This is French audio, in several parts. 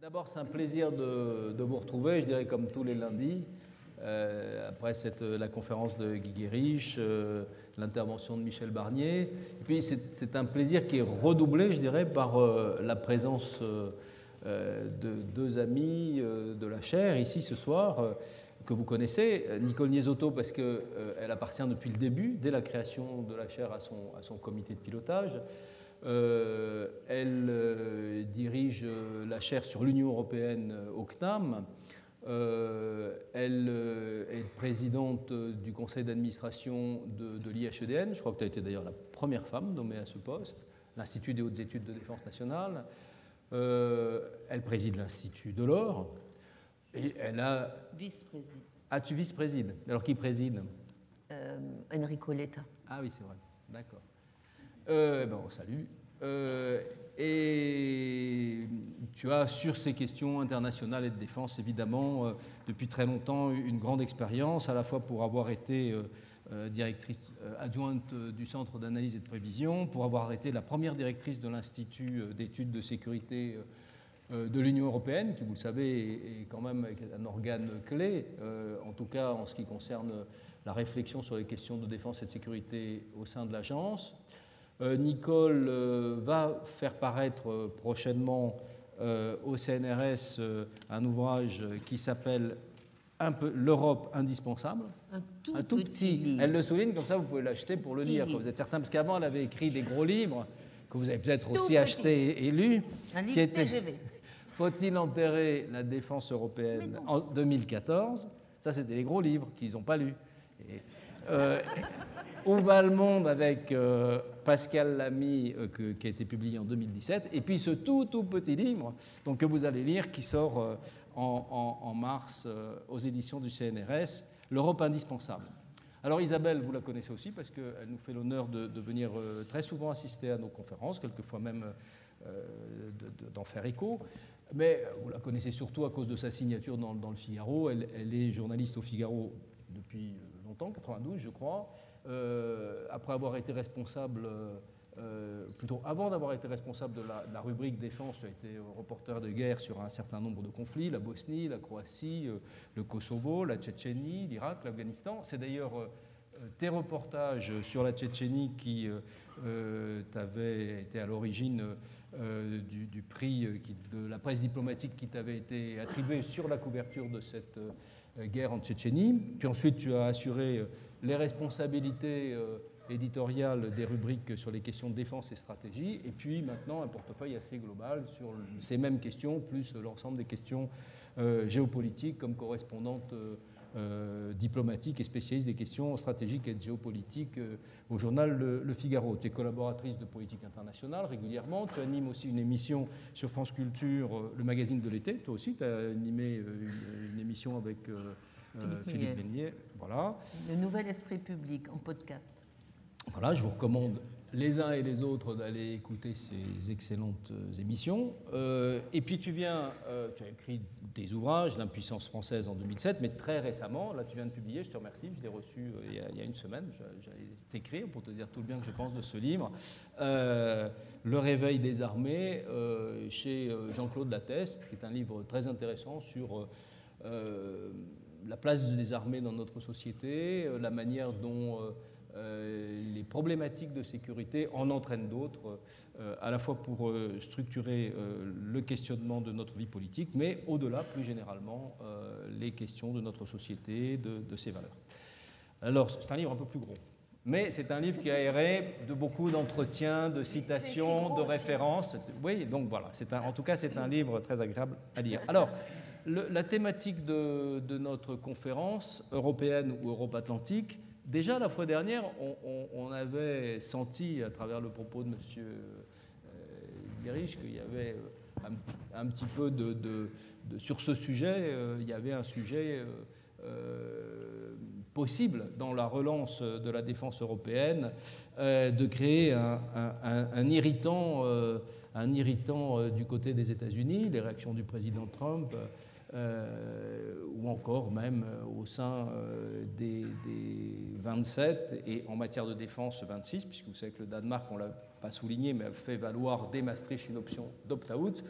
D'abord, c'est un plaisir de vous retrouver, je dirais comme tous les lundis, après la conférence de Guy Guérich, l'intervention de Michel Barnier. Et puis, c'est un plaisir qui est redoublé, je dirais, par la présence de deux amis de la chaire ici ce soir, que vous connaissez. Nicole Niesotto, parce qu'elle appartient depuis le début, dès la création de la chaire, à son comité de pilotage. Elle dirige la chaire sur l'Union européenne au CNAM. Elle est présidente du conseil d'administration de l'IHEDN. Je crois que tu as été d'ailleurs la première femme nommée à ce poste, l'Institut des hautes études de défense nationale. Elle préside l'Institut de l'Or. Et elle a... Vice-président. Ah, tu vice-présides. Alors qui préside? Enrico Letta. Ah oui, c'est vrai. D'accord. On salue. Et tu as, sur ces questions internationales et de défense, évidemment, depuis très longtemps, une grande expérience, à la fois pour avoir été directrice adjointe du Centre d'analyse et de prévision, pour avoir été la première directrice de l'Institut d'études de sécurité de l'Union européenne, qui, vous le savez, est quand même un organe clé, en tout cas en ce qui concerne la réflexion sur les questions de défense et de sécurité au sein de l'agence. Nicole va faire paraître prochainement au CNRS un ouvrage qui s'appelle L'Europe indispensable. Un tout petit livre. Elle le souligne, comme ça vous pouvez l'acheter pour le lire, quand vous êtes certain, parce qu'avant elle avait écrit des gros livres que vous avez peut-être aussi achetés et lus. Un livre TGV. Faut-il enterrer la défense européenne en 2014? Ça, c'était les gros livres qu'ils n'ont pas lus. Où va le monde avec Pascal Lamy, qui a été publié en 2017, et puis ce tout petit livre donc, que vous allez lire, qui sort en mars aux éditions du CNRS, L'Europe indispensable. Alors Isabelle, vous la connaissez aussi, parce qu'elle nous fait l'honneur de venir très souvent assister à nos conférences, quelquefois même d'en faire écho. Mais vous la connaissez surtout à cause de sa signature dans le Figaro. Elle est journaliste au Figaro depuis longtemps, 92 je crois, après avoir été responsable, plutôt avant d'avoir été responsable de la rubrique défense, tu as été reporter de guerre sur un certain nombre de conflits, la Bosnie, la Croatie, le Kosovo, la Tchétchénie, l'Irak, l'Afghanistan. C'est d'ailleurs tes reportages sur la Tchétchénie qui t'avaient été à l'origine du prix de la presse diplomatique qui t'avait été attribué sur la couverture de cette guerre en Tchétchénie. Puis ensuite, tu as assuré les responsabilités éditoriales des rubriques sur les questions de défense et stratégie, et puis maintenant un portefeuille assez global sur ces mêmes questions, plus l'ensemble des questions géopolitiques comme correspondante diplomatique et spécialiste des questions stratégiques et de géopolitique au journal Le Figaro. Tu es collaboratrice de politique internationale régulièrement, tu animes aussi une émission sur France Culture, le magazine de l'été, toi aussi tu as animé une émission avec Philippe Meunier. Voilà. Le Nouvel Esprit Public en podcast. Voilà, je vous recommande les uns et les autres d'aller écouter ces excellentes émissions. Et puis tu as écrit des ouvrages, L'impuissance française en 2007, mais très récemment, là tu viens de publier, je te remercie, je l'ai reçu il y a une semaine, j'allais t'écrire pour te dire tout le bien que je pense de ce livre, Le réveil des armées, chez Jean-Claude Lattès, qui est un livre très intéressant sur la place des armées dans notre société, la manière dont les problématiques de sécurité en entraînent d'autres, à la fois pour structurer le questionnement de notre vie politique, mais au-delà, plus généralement, les questions de notre société, de ses valeurs. Alors, c'est un livre un peu plus gros, mais c'est un livre qui est aéré de beaucoup d'entretiens, de citations, de références. Oui, donc voilà, en tout cas, c'est un livre très agréable à lire. Alors, la thématique de notre conférence européenne ou Europe-Atlantique, déjà, la fois dernière, on avait senti, à travers le propos de M. Guérich, qu'il y avait un petit peu sur ce sujet, il y avait un sujet possible dans la relance de la défense européenne, de créer un irritant du côté des États-Unis, les réactions du président Trump, ou encore même au sein des 27 et en matière de défense 26, puisque vous savez que le Danemark, on ne l'a pas souligné, mais a fait valoir dès Maastricht une option d'opt-out.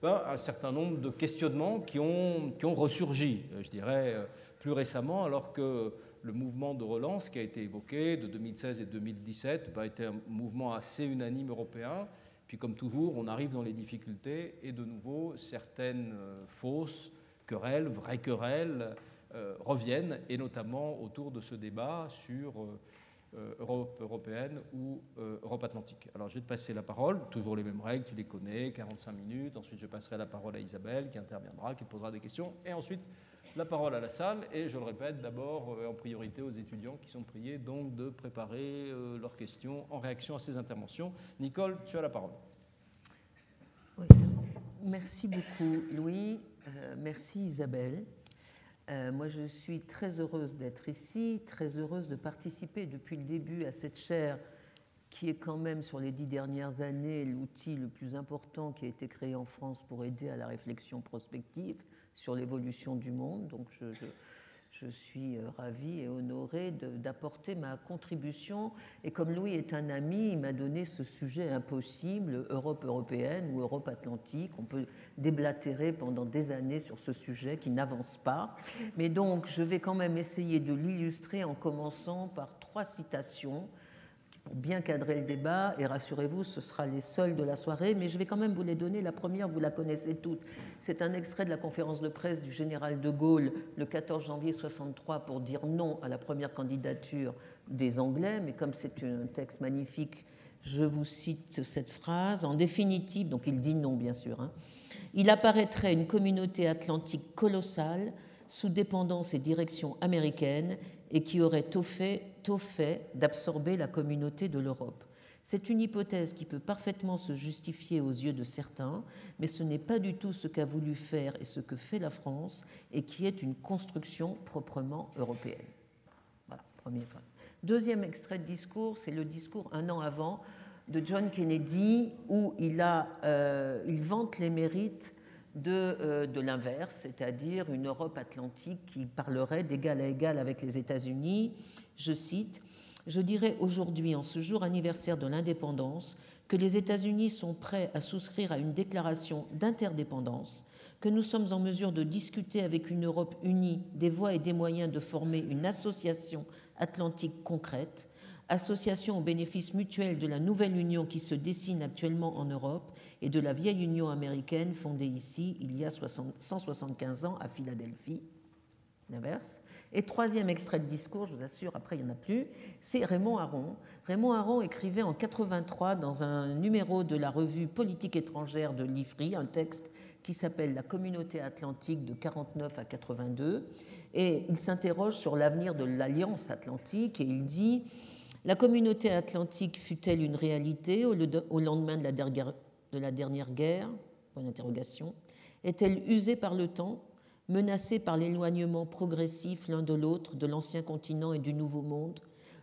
un certain nombre de questionnements qui ont ressurgi, je dirais, plus récemment, alors que le mouvement de relance qui a été évoqué de 2016 et 2017 était un mouvement assez unanime européen. Puis comme toujours, on arrive dans les difficultés et de nouveau, certaines fausses querelles, vraies querelles, reviennent, et notamment autour de ce débat sur Europe européenne ou Europe atlantique. Alors je vais te passer la parole, toujours les mêmes règles, tu les connais, 45 minutes, ensuite je passerai la parole à Isabelle qui interviendra, qui te posera des questions, et ensuite la parole à la salle, et je le répète, d'abord en priorité aux étudiants qui sont priés donc de préparer leurs questions en réaction à ces interventions. Nicole, tu as la parole. Oui, merci beaucoup Louis, merci Isabelle. Moi, je suis très heureuse d'être ici, très heureuse de participer depuis le début à cette chaire qui est quand même, sur les 10 dernières années, l'outil le plus important qui a été créé en France pour aider à la réflexion prospective sur l'évolution du monde. Donc, je suis ravie et honorée d'apporter ma contribution. Et comme Louis est un ami, il m'a donné ce sujet impossible, Europe européenne ou Europe atlantique. On peut déblatérer pendant des années sur ce sujet qui n'avance pas. Mais donc, je vais quand même essayer de l'illustrer en commençant par 3 citations pour bien cadrer le débat. Et rassurez-vous, ce sera les seuls de la soirée, mais je vais quand même vous les donner. La première, vous la connaissez toutes. C'est un extrait de la conférence de presse du général de Gaulle le 14 janvier 1963 pour dire non à la première candidature des Anglais. Mais comme c'est un texte magnifique, je vous cite cette phrase. En définitive, donc il dit non, bien sûr, hein, il apparaîtrait une communauté atlantique colossale sous dépendance et direction américaine et qui aurait tôt fait d'absorber la communauté de l'Europe. C'est une hypothèse qui peut parfaitement se justifier aux yeux de certains, mais ce n'est pas du tout ce qu'a voulu faire et ce que fait la France, et qui est une construction proprement européenne. Voilà, premier point. Deuxième extrait de discours, c'est le discours un an avant de John Kennedy, où il vante les mérites de l'inverse, c'est-à-dire une Europe atlantique qui parlerait d'égal à égal avec les États-Unis. Je cite, « Je dirais aujourd'hui, en ce jour anniversaire de l'indépendance, que les États-Unis sont prêts à souscrire à une déclaration d'interdépendance, que nous sommes en mesure de discuter avec une Europe unie des voies et des moyens de former une association atlantique concrète, association au bénéfice mutuel de la nouvelle union qui se dessine actuellement en Europe et de la vieille Union américaine fondée ici il y a 175 ans à Philadelphie. » L'inverse. Et troisième extrait de discours, je vous assure, après il n'y en a plus, c'est Raymond Aron. Raymond Aron écrivait en 1983 dans un numéro de la revue Politique étrangère de l'IFRI, un texte qui s'appelle La communauté atlantique de 1949 à 1982, et il s'interroge sur l'avenir de l'Alliance atlantique et il dit « La communauté atlantique fut-elle une réalité au lendemain de la dernière guerre ? Est-elle usée par le temps ? Menacée par l'éloignement progressif l'un de l'autre de l'ancien continent et du nouveau monde,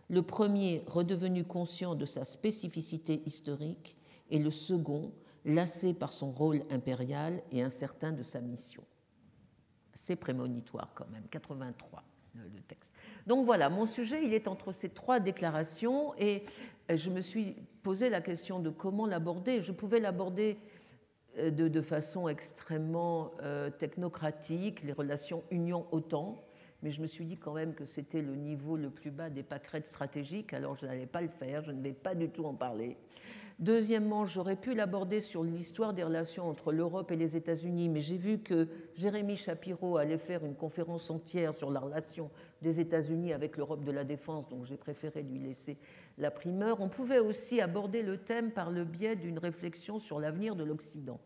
le premier redevenu conscient de sa spécificité historique et le second lassé par son rôle impérial et incertain de sa mission. » C'est prémonitoire quand même, 83 le texte. Donc voilà, mon sujet, il est entre ces 3 déclarations et je me suis posé la question de comment l'aborder. Je pouvais l'aborder de façon extrêmement technocratique, les relations Union-OTAN, mais je me suis dit quand même que c'était le niveau le plus bas des pâquerettes stratégiques, alors je n'allais pas le faire, je ne vais pas du tout en parler. Deuxièmement, j'aurais pu l'aborder sur l'histoire des relations entre l'Europe et les États-Unis, mais j'ai vu que Jérémy Shapiro allait faire une conférence entière sur la relation des États-Unis avec l'Europe de la défense, donc j'ai préféré lui laisser la primeur. On pouvait aussi aborder le thème par le biais d'une réflexion sur l'avenir de l'Occident.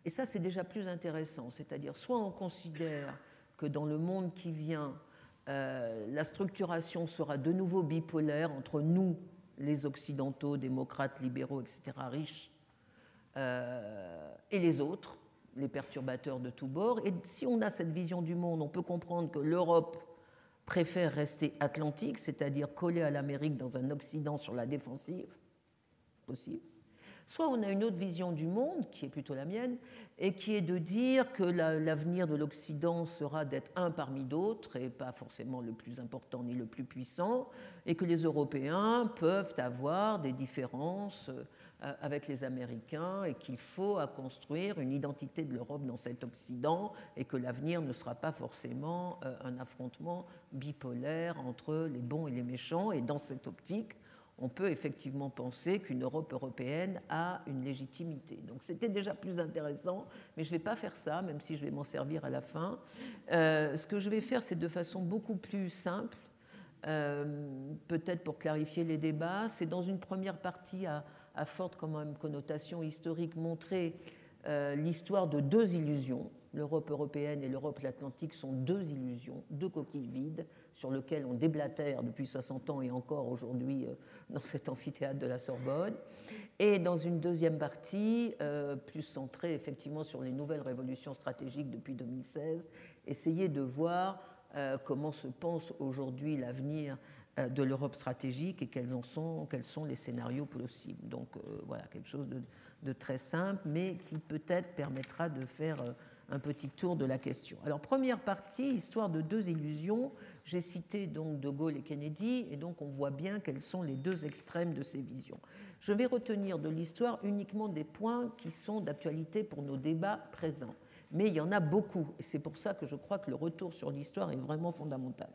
Et ça, c'est déjà plus intéressant, c'est-à-dire soit on considère que dans le monde qui vient, la structuration sera de nouveau bipolaire entre nous, les Occidentaux, démocrates, libéraux, etc., riches, et les autres, les perturbateurs de tous bords. Et si on a cette vision du monde, on peut comprendre que l'Europe préfère rester atlantique, c'est-à-dire coller à l'Amérique dans un Occident sur la défensive, possible. Soit on a une autre vision du monde, qui est plutôt la mienne, et qui est de dire que l'avenir de l'Occident sera d'être un parmi d'autres, et pas forcément le plus important ni le plus puissant, et que les Européens peuvent avoir des différences avec les Américains et qu'il faut construire une identité de l'Europe dans cet Occident et que l'avenir ne sera pas forcément un affrontement bipolaire entre les bons et les méchants. Et dans cette optique, on peut effectivement penser qu'une Europe européenne a une légitimité. Donc c'était déjà plus intéressant, mais je ne vais pas faire ça, même si je vais m'en servir à la fin. Ce que je vais faire, c'est de façon beaucoup plus simple, peut-être pour clarifier les débats. C'est dans une première partie à forte quand même connotation historique, montrer l'histoire de deux illusions. L'Europe européenne et l'Europe atlantique sont deux illusions, deux coquilles vides sur lesquelles on déblatère depuis 60 ans et encore aujourd'hui dans cet amphithéâtre de la Sorbonne. Et dans une deuxième partie, plus centrée effectivement sur les nouvelles révolutions stratégiques depuis 2016, essayer de voir comment se pense aujourd'hui l'avenir de l'Europe stratégique et quels sont les scénarios possibles. Donc voilà, quelque chose de très simple, mais qui peut-être permettra de faire un petit tour de la question. Alors, première partie, histoire de deux illusions. J'ai cité donc De Gaulle et Kennedy, et donc on voit bien quels sont les deux extrêmes de ces visions. Je vais retenir de l'histoire uniquement des points qui sont d'actualité pour nos débats présents. Mais il y en a beaucoup, et c'est pour ça que je crois que le retour sur l'histoire est vraiment fondamental.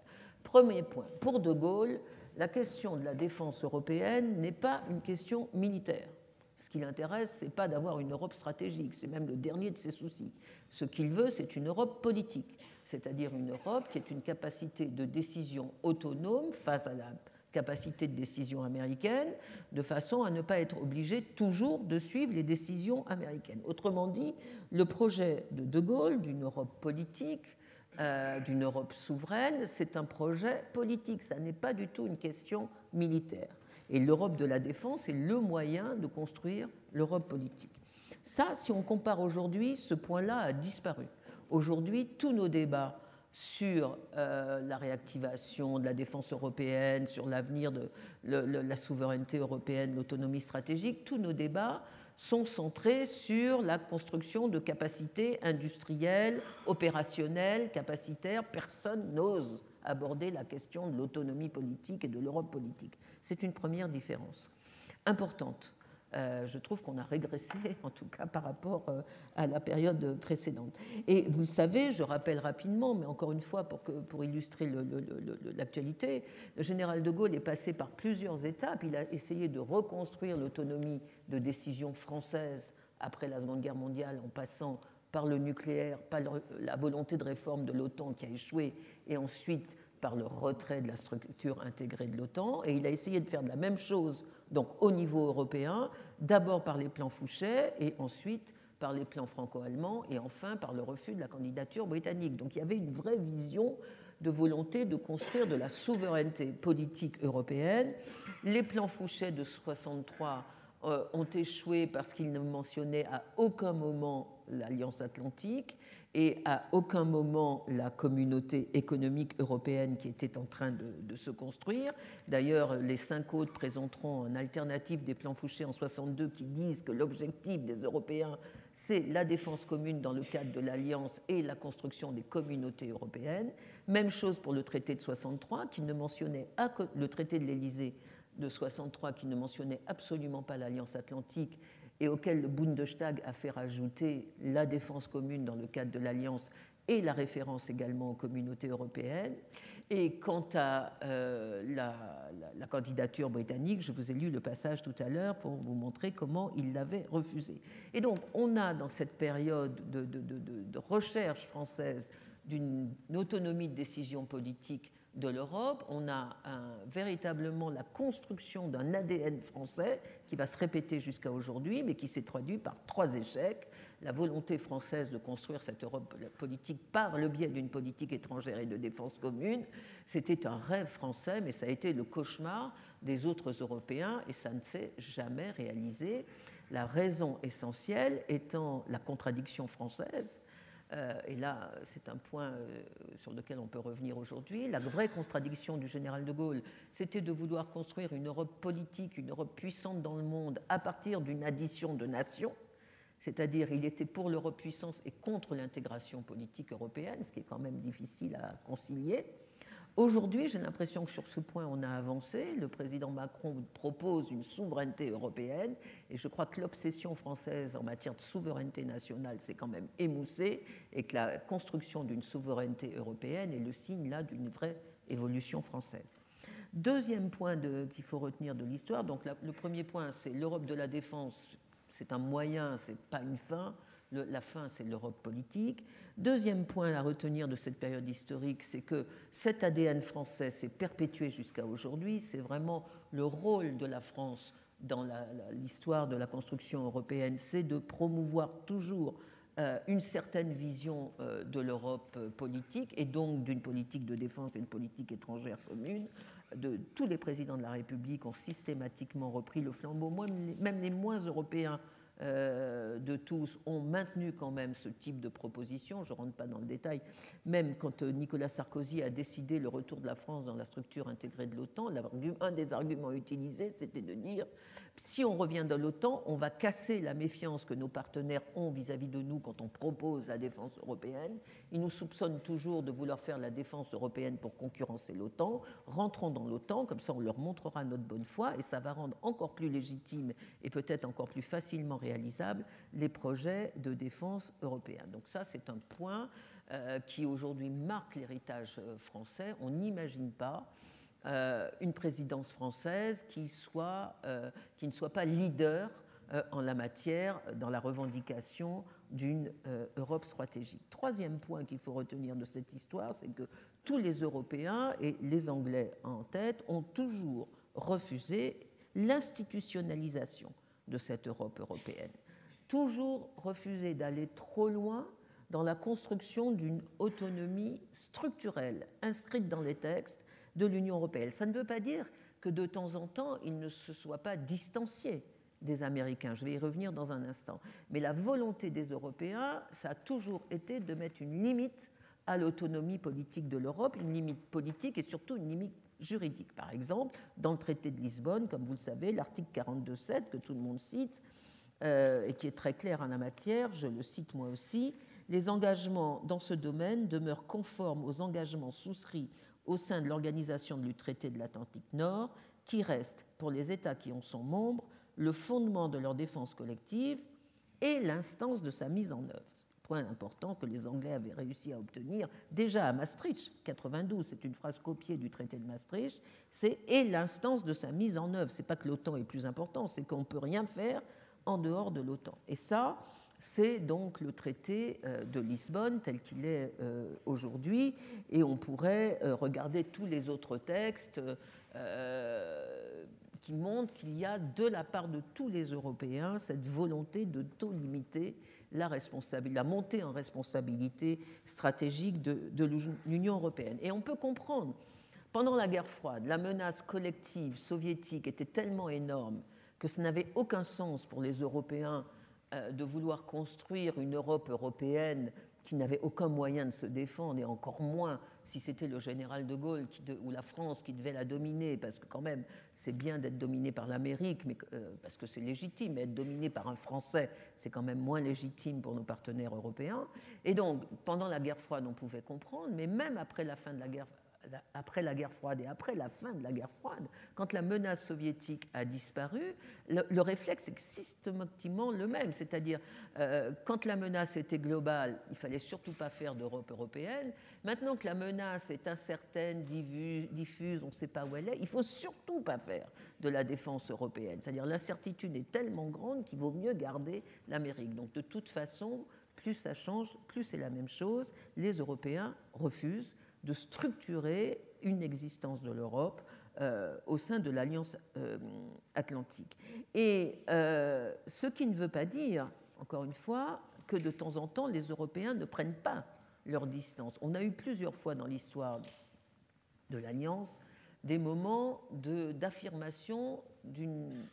Premier point, pour De Gaulle, la question de la défense européenne n'est pas une question militaire. Ce qui l'intéresse, ce n'est pas d'avoir une Europe stratégique, c'est même le dernier de ses soucis. Ce qu'il veut, c'est une Europe politique, c'est-à-dire une Europe qui ait une capacité de décision autonome face à la capacité de décision américaine, de façon à ne pas être obligé toujours de suivre les décisions américaines. Autrement dit, le projet de De Gaulle d'une Europe politique, d'une Europe souveraine, c'est un projet politique, ça n'est pas du tout une question militaire. Et l'Europe de la défense est le moyen de construire l'Europe politique. Ça, si on compare aujourd'hui, ce point-là a disparu. Aujourd'hui, tous nos débats sur la réactivation de la défense européenne, sur l'avenir de la souveraineté européenne, l'autonomie stratégique, tous nos débats sont centrés sur la construction de capacités industrielles, opérationnelles, capacitaires. Personne n'ose aborder la question de l'autonomie politique et de l'Europe politique. C'est une première différence importante. Je trouve qu'on a régressé, en tout cas par rapport à la période précédente. Et vous le savez, je rappelle rapidement, mais encore une fois pour illustrer l'actualité, le général de Gaulle est passé par plusieurs étapes. Il a essayé de reconstruire l'autonomie de décision française après la Seconde Guerre mondiale, en passant par le nucléaire, par la volonté de réforme de l'OTAN qui a échoué, et ensuite par le retrait de la structure intégrée de l'OTAN. Et il a essayé de faire de la même chose donc au niveau européen, d'abord par les plans Fouchet et ensuite par les plans franco-allemands et enfin par le refus de la candidature britannique. Donc il y avait une vraie vision de volonté de construire de la souveraineté politique européenne. Les plans Fouchet de 1963 ont échoué parce qu'ils ne mentionnaient à aucun moment l'Alliance atlantique et à aucun moment la communauté économique européenne qui était en train de se construire. D'ailleurs, les 5 autres présenteront en alternative des plans Fouchet en 1962 qui disent que l'objectif des Européens, c'est la défense commune dans le cadre de l'Alliance et la construction des communautés européennes. Même chose pour le traité de 1963, qui ne mentionnait le traité de l'Élysée de 1963, qui ne mentionnait absolument pas l'Alliance atlantique, et auquel le Bundestag a fait rajouter la défense commune dans le cadre de l'Alliance et la référence également aux communautés européennes. Et quant à la candidature britannique, je vous ai lu le passage tout à l'heure pour vous montrer comment il l'avait refusée. Et donc, on a dans cette période de recherche française d'une autonomie de décision politique de l'Europe, on a véritablement la construction d'un ADN français qui va se répéter jusqu'à aujourd'hui, mais qui s'est traduit par 3 échecs. La volonté française de construire cette Europe politique par le biais d'une politique étrangère et de défense commune, c'était un rêve français, mais ça a été le cauchemar des autres Européens et ça ne s'est jamais réalisé. La raison essentielle étant la contradiction française. Et là, c'est un point sur lequel on peut revenir aujourd'hui. La vraie contradiction du général de Gaulle, c'était de vouloir construire une Europe politique, une Europe puissante dans le monde à partir d'une addition de nations, c'est-à-dire il était pour l'Europe puissance et contre l'intégration politique européenne, ce qui est quand même difficile à concilier. Aujourd'hui, j'ai l'impression que sur ce point, on a avancé. Le président Macron propose une souveraineté européenne et je crois que l'obsession française en matière de souveraineté nationale s'est quand même émoussée et que la construction d'une souveraineté européenne est le signe là d'une vraie évolution française. Deuxième point qu'il faut retenir de l'histoire, donc le premier point, c'est l'Europe de la défense, c'est un moyen, ce n'est pas une fin. La fin, c'est l'Europe politique. Deuxième point à retenir de cette période historique, c'est que cet ADN français s'est perpétué jusqu'à aujourd'hui. C'est vraiment le rôle de la France dans l'histoire de la construction européenne, c'est de promouvoir toujours une certaine vision de l'Europe politique et donc d'une politique de défense et de politique étrangère commune. Tous les présidents de la République ont systématiquement repris le flambeau, même les moins européens de tous ont maintenu quand même ce type de proposition. Je ne rentre pas dans le détail. Même quand Nicolas Sarkozy a décidé le retour de la France dans la structure intégrée de l'OTAN, un des arguments utilisés, c'était de dire si on revient dans l'OTAN, on va casser la méfiance que nos partenaires ont vis-à-vis de nous quand on propose la défense européenne. Ils nous soupçonnent toujours de vouloir faire la défense européenne pour concurrencer l'OTAN. Rentrons dans l'OTAN, comme ça on leur montrera notre bonne foi et ça va rendre encore plus légitime et peut-être encore plus facilement réalisable les projets de défense européens. Donc ça, c'est un point qui aujourd'hui marque l'héritage français. On n'imagine pas une présidence française qui ne soit pas leader en la matière dans la revendication d'une Europe stratégique. Troisième point qu'il faut retenir de cette histoire, c'est que tous les Européens, et les Anglais en tête, ont toujours refusé l'institutionnalisation de cette Europe européenne. Toujours refusé d'aller trop loin dans la construction d'une autonomie structurelle inscrite dans les textes de l'Union européenne. Ça ne veut pas dire que de temps en temps, ils ne se soient pas distanciés des Américains. Je vais y revenir dans un instant. Mais la volonté des Européens, ça a toujours été de mettre une limite à l'autonomie politique de l'Europe, une limite politique et surtout une limite juridique. Par exemple, dans le traité de Lisbonne, comme vous le savez, l'article 42.7, que tout le monde cite, et qui est très clair en la matière, je le cite moi aussi, les engagements dans ce domaine demeurent conformes aux engagements souscrits au sein de l'Organisation du traité de l'Atlantique Nord, qui reste, pour les États qui en sont membres, le fondement de leur défense collective et l'instance de sa mise en œuvre. C'est un point important que les Anglais avaient réussi à obtenir déjà à Maastricht, 92, c'est une phrase copiée du traité de Maastricht, c'est « et l'instance de sa mise en œuvre ». Ce n'est pas que l'OTAN est plus important, c'est qu'on ne peut rien faire en dehors de l'OTAN. Et ça, c'est donc le traité de Lisbonne tel qu'il est aujourd'hui, et on pourrait regarder tous les autres textes qui montrent qu'il y a de la part de tous les Européens cette volonté de tout limiter la montée en responsabilité stratégique de l'Union européenne. Et on peut comprendre, pendant la guerre froide, la menace collective soviétique était tellement énorme que ça n'avait aucun sens pour les Européens de vouloir construire une Europe européenne qui n'avait aucun moyen de se défendre, et encore moins si c'était le général de Gaulle ou la France qui devait la dominer, parce que quand même, c'est bien d'être dominé par l'Amérique, mais, parce que c'est légitime, mais être dominé par un Français, c'est quand même moins légitime pour nos partenaires européens. Et donc, pendant la guerre froide, on pouvait comprendre, mais même après la fin de la guerre froide et après la fin de la guerre froide, quand la menace soviétique a disparu, le réflexe est systématiquement le même. C'est-à-dire, quand la menace était globale, il ne fallait surtout pas faire d'Europe européenne. Maintenant que la menace est incertaine, diffuse, on ne sait pas où elle est, il ne faut surtout pas faire de la défense européenne. C'est-à-dire, l'incertitude est tellement grande qu'il vaut mieux garder l'Amérique. Donc, de toute façon, plus ça change, plus c'est la même chose. Les Européens refusent de structurer une existence de l'Europe au sein de l'Alliance atlantique. Et ce qui ne veut pas dire, encore une fois, que de temps en temps, les Européens ne prennent pas leur distance. On a eu plusieurs fois dans l'histoire de l'Alliance des moments d'affirmation d'une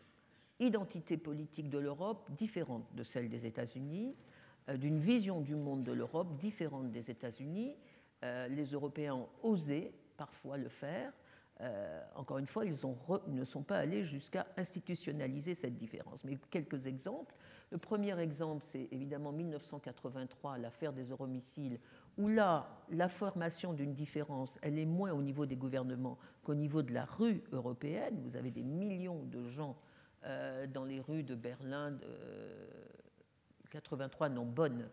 identité politique de l'Europe différente de celle des États-Unis, d'une vision du monde de l'Europe différente des États-Unis. Les Européens ont osé parfois le faire. Encore une fois, ils ne sont pas allés jusqu'à institutionnaliser cette différence. Mais quelques exemples. Le premier exemple, c'est évidemment 1983, l'affaire des euromissiles, où là, la formation d'une différence, elle est moins au niveau des gouvernements qu'au niveau de la rue européenne. Vous avez des millions de gens dans les rues de Berlin, de 83, non, Bonn,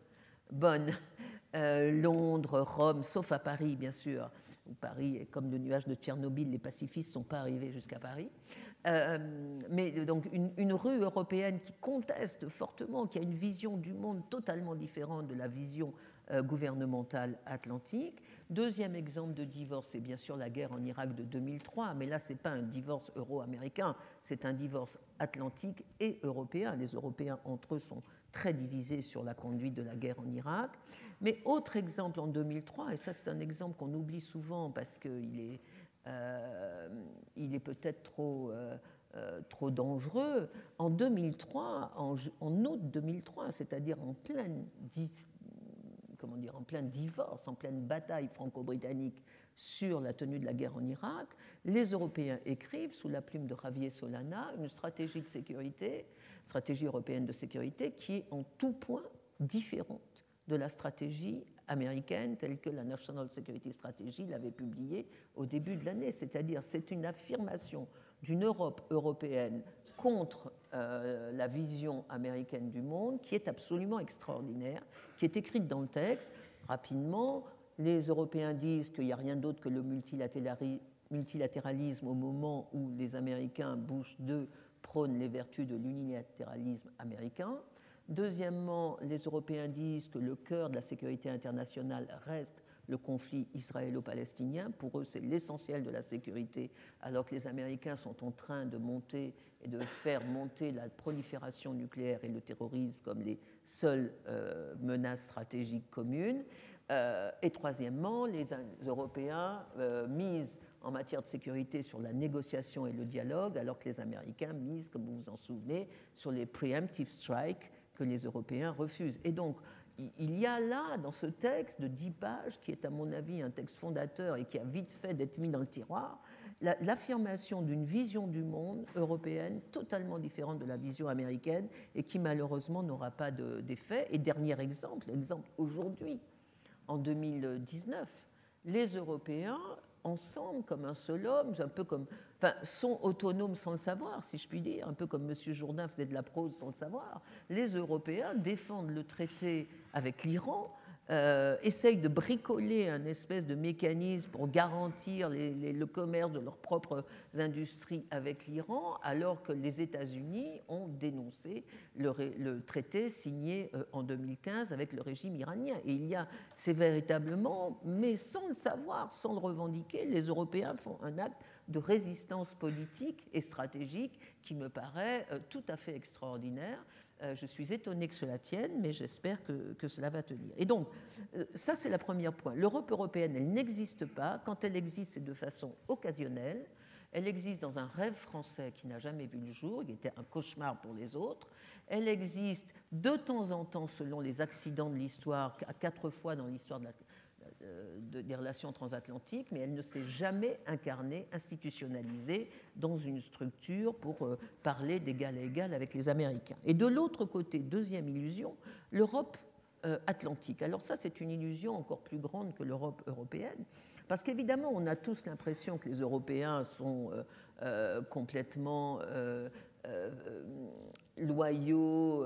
Londres, Rome, sauf à Paris, bien sûr, où Paris est comme le nuage de Tchernobyl, les pacifistes ne sont pas arrivés jusqu'à Paris. Mais donc une rue européenne qui conteste fortement, qui a une vision du monde totalement différente de la vision gouvernementale atlantique. Deuxième exemple de divorce, c'est bien sûr la guerre en Irak de 2003, mais là, ce n'est pas un divorce euro-américain, c'est un divorce atlantique et européen. Les Européens, entre eux, sont très divisés sur la conduite de la guerre en Irak. Mais autre exemple en 2003, et ça c'est un exemple qu'on oublie souvent parce qu'il est peut-être trop dangereux. En 2003, en août 2003, c'est-à-dire en plein divorce, en pleine bataille franco-britannique sur la tenue de la guerre en Irak, les Européens écrivent, sous la plume de Javier Solana, une stratégie de sécurité, stratégie européenne de sécurité, qui est en tout point différente de la stratégie américaine telle que la National Security Strategy l'avait publiée au début de l'année. C'est-à-dire, c'est une affirmation d'une Europe européenne contre la vision américaine du monde qui est absolument extraordinaire, qui est écrite dans le texte. Rapidement, les Européens disent qu'il n'y a rien d'autre que le multilatéralisme au moment où les Américains, Bush II, prônent les vertus de l'unilatéralisme américain. Deuxièmement, les Européens disent que le cœur de la sécurité internationale reste le conflit israélo-palestinien. Pour eux, c'est l'essentiel de la sécurité, alors que les Américains sont en train de monter et de faire monter la prolifération nucléaire et le terrorisme comme les seules menaces stratégiques communes. Et troisièmement, les Européens misent en matière de sécurité sur la négociation et le dialogue, alors que les Américains misent, comme vous vous en souvenez, sur les preemptive strikes que les Européens refusent. Et donc, il y a là, dans ce texte de 10 pages, qui est à mon avis un texte fondateur et qui a vite fait d'être mis dans le tiroir, l'affirmation d'une vision du monde européenne totalement différente de la vision américaine et qui malheureusement n'aura pas d'effet. Et dernier exemple, l'exemple aujourd'hui, en 2019, les Européens, ensemble, comme un seul homme, un peu comme, enfin, sont autonomes sans le savoir, si je puis dire, un peu comme M. Jourdain faisait de la prose sans le savoir. Les Européens défendent le traité avec l'Iran, essayent de bricoler un espèce de mécanisme pour garantir le commerce de leurs propres industries avec l'Iran, alors que les États-Unis ont dénoncé le traité signé en 2015 avec le régime iranien. Et c'est véritablement, mais sans le savoir, sans le revendiquer, les Européens font un acte de résistance politique et stratégique qui me paraît tout à fait extraordinaire. Je suis étonnée que cela tienne, mais j'espère que cela va tenir. Et donc, ça, c'est le premier point. L'Europe européenne, elle n'existe pas. Quand elle existe, c'est de façon occasionnelle. Elle existe dans un rêve français qui n'a jamais vu le jour, qui était un cauchemar pour les autres. Elle existe de temps en temps, selon les accidents de l'histoire, 4 fois dans l'histoire des relations transatlantiques, mais elle ne s'est jamais incarnée, institutionnalisée dans une structure pour parler d'égal à égal avec les Américains. Et de l'autre côté, deuxième illusion, l'Europe atlantique. Alors ça, c'est une illusion encore plus grande que l'Europe européenne, parce qu'évidemment, on a tous l'impression que les Européens sont complètement loyaux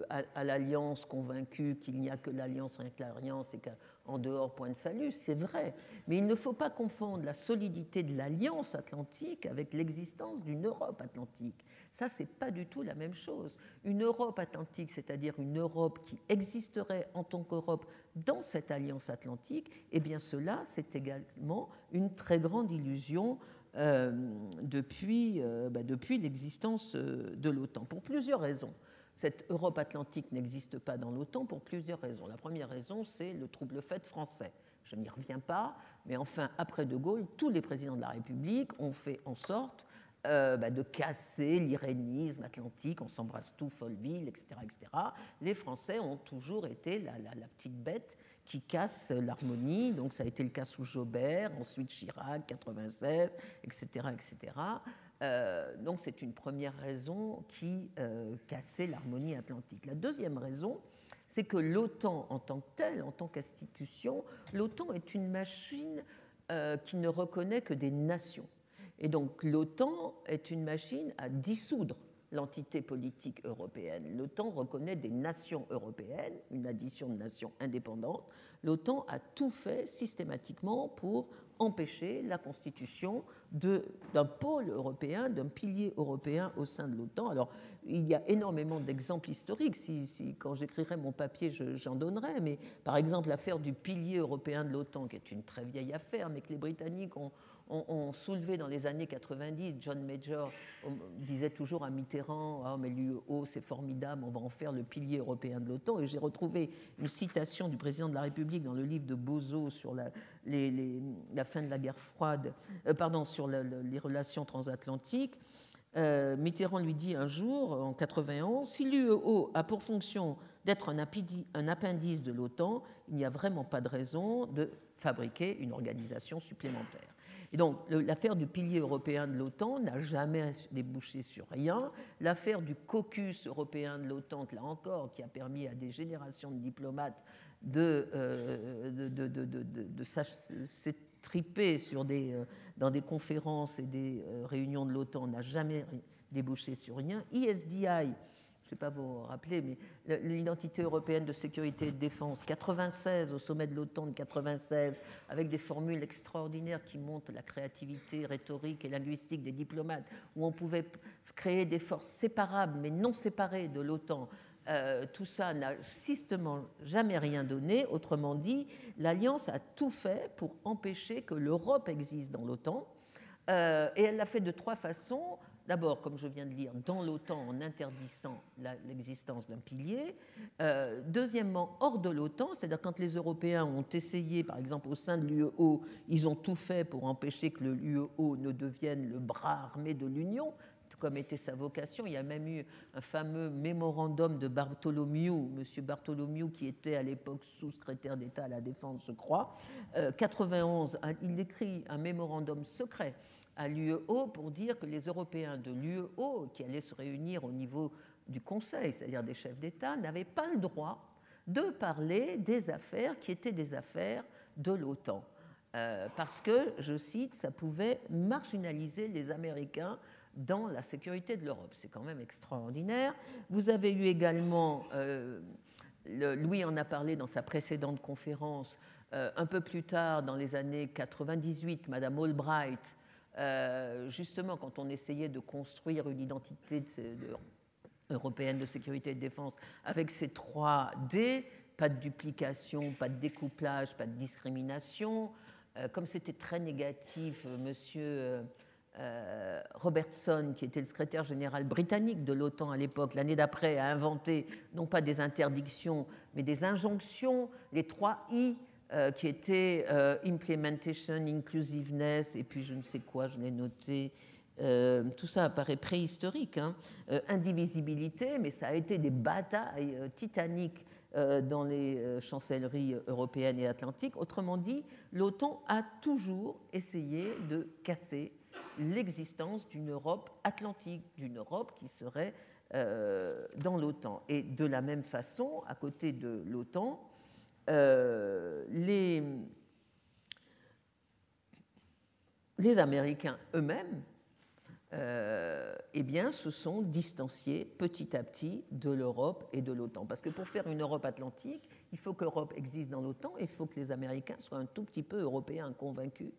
à l'Alliance, convaincus qu'il n'y a que l'Alliance avec l'Alliance et qu'en dehors, point de salut, c'est vrai. Mais il ne faut pas confondre la solidité de l'Alliance atlantique avec l'existence d'une Europe atlantique. Ça, ce n'est pas du tout la même chose. Une Europe atlantique, c'est-à-dire une Europe qui existerait en tant qu'Europe dans cette Alliance atlantique, eh bien cela, c'est également une très grande illusion depuis l'existence de l'OTAN, pour plusieurs raisons. Cette Europe atlantique n'existe pas dans l'OTAN pour plusieurs raisons. La première raison, c'est le trouble fait français. Je n'y reviens pas, mais enfin, après De Gaulle, tous les présidents de la République ont fait en sorte de casser l'irénisme atlantique, on s'embrasse tout, Folleville, etc., etc. Les Français ont toujours été la petite bête qui casse l'harmonie, donc ça a été le cas sous Joubert, ensuite Chirac, 96, etc., etc. Donc c'est une première raison qui cassait l'harmonie atlantique. La deuxième raison, c'est que l'OTAN en tant que telle, en tant qu'institution, l'OTAN est une machine qui ne reconnaît que des nations. Et donc l'OTAN est une machine à dissoudre l'entité politique européenne. L'OTAN reconnaît des nations européennes, une addition de nations indépendantes. L'OTAN a tout fait systématiquement pour empêcher la constitution d'un pôle européen, d'un pilier européen au sein de l'OTAN. Alors, il y a énormément d'exemples historiques. Quand j'écrirai mon papier, j'en donnerai. Mais par exemple, l'affaire du pilier européen de l'OTAN, qui est une très vieille affaire, mais que les Britanniques ont soulevé dans les années 90. John Major disait toujours à Mitterrand « Ah, mais l'UE, c'est formidable, on va en faire le pilier européen de l'OTAN ». Et j'ai retrouvé une citation du président de la République dans le livre de Bozo sur la fin de la guerre froide, sur les relations transatlantiques. Mitterrand lui dit un jour, en 91, « Si l'UEO a pour fonction d'être un appendice de l'OTAN, il n'y a vraiment pas de raison de fabriquer une organisation supplémentaire. » Et donc, l'affaire du pilier européen de l'OTAN n'a jamais débouché sur rien. L'affaire du caucus européen de l'OTAN, là encore, qui a permis à des générations de diplomates de s'étriper dans des conférences et des réunions de l'OTAN, n'a jamais débouché sur rien. ISDI, je ne sais pas vous rappeler, mais l'identité européenne de sécurité et de défense, 96, au sommet de l'OTAN de 96, avec des formules extraordinaires qui montrent la créativité rhétorique et linguistique des diplomates, où on pouvait créer des forces séparables mais non séparées de l'OTAN. Tout ça n'a systématiquement jamais rien donné. Autrement dit, l'Alliance a tout fait pour empêcher que l'Europe existe dans l'OTAN. Et elle l'a fait de trois façons. D'abord, comme je viens de lire, dans l'OTAN en interdisant l'existence d'un pilier. Deuxièmement, hors de l'OTAN, c'est-à-dire quand les Européens ont essayé, par exemple au sein de l'UEO, ils ont tout fait pour empêcher que l'UEO ne devienne le bras armé de l'Union, comme était sa vocation. Il y a même eu un fameux mémorandum de Bartholomew, M. Bartholomew, qui était à l'époque sous-secrétaire d'État à la Défense, je crois. 91, il écrit un mémorandum secret à l'UEO pour dire que les Européens de l'UEO, qui allaient se réunir au niveau du Conseil, c'est-à-dire des chefs d'État, n'avaient pas le droit de parler des affaires qui étaient des affaires de l'OTAN. Parce que, je cite, ça pouvait marginaliser les Américains dans la sécurité de l'Europe. C'est quand même extraordinaire. Vous avez eu également, Louis en a parlé dans sa précédente conférence, un peu plus tard, dans les années 98, Madame Albright, justement quand on essayait de construire une identité européenne de sécurité et de défense avec ces 3 D, pas de duplication, pas de découplage, pas de discrimination. Comme c'était très négatif, monsieur Robertson, qui était le secrétaire général britannique de l'OTAN à l'époque, l'année d'après, a inventé non pas des interdictions, mais des injonctions, les 3 I, qui étaient Implementation, Inclusiveness, et puis je ne sais quoi, je l'ai noté. Tout ça apparaît préhistorique. Indivisibilité, mais ça a été des batailles titaniques dans les chancelleries européennes et atlantiques. Autrement dit, l'OTAN a toujours essayé de casser l'existence d'une Europe atlantique, d'une Europe qui serait dans l'OTAN. Et de la même façon, à côté de l'OTAN, les Américains eux-mêmes eh bien, se sont distanciés petit à petit de l'Europe et de l'OTAN. Parce que pour faire une Europe atlantique, il faut que l'Europe existe dans l'OTAN et il faut que les Américains soient un tout petit peu européens convaincus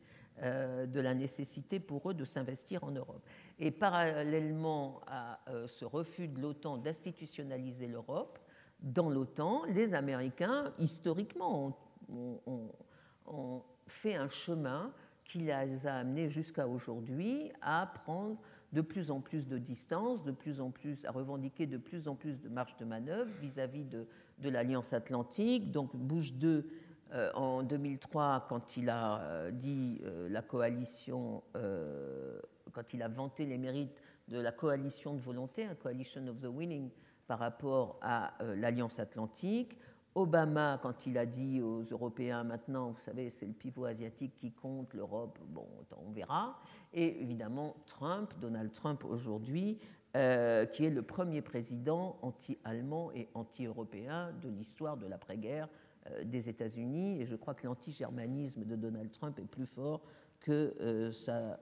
de la nécessité pour eux de s'investir en Europe. Et parallèlement à ce refus de l'OTAN d'institutionnaliser l'Europe, dans l'OTAN, les Américains, historiquement, ont fait un chemin qui les a amenés jusqu'à aujourd'hui à prendre de plus en plus de distance, à revendiquer de plus en plus de marge de manœuvre vis-à-vis de l'Alliance Atlantique. Donc Bush II, en 2003, quand il a dit la coalition, quand il a vanté les mérites de la coalition de volonté, Coalition of the Willing, par rapport à l'Alliance Atlantique, Obama, quand il a dit aux Européens, maintenant, vous savez, c'est le pivot asiatique qui compte, l'Europe, bon, on verra. Et évidemment, Donald Trump aujourd'hui, qui est le premier président anti-allemand et anti-européen de l'histoire de l'après-guerre des États-Unis. Et je crois que l'anti-germanisme de Donald Trump est plus fort que sa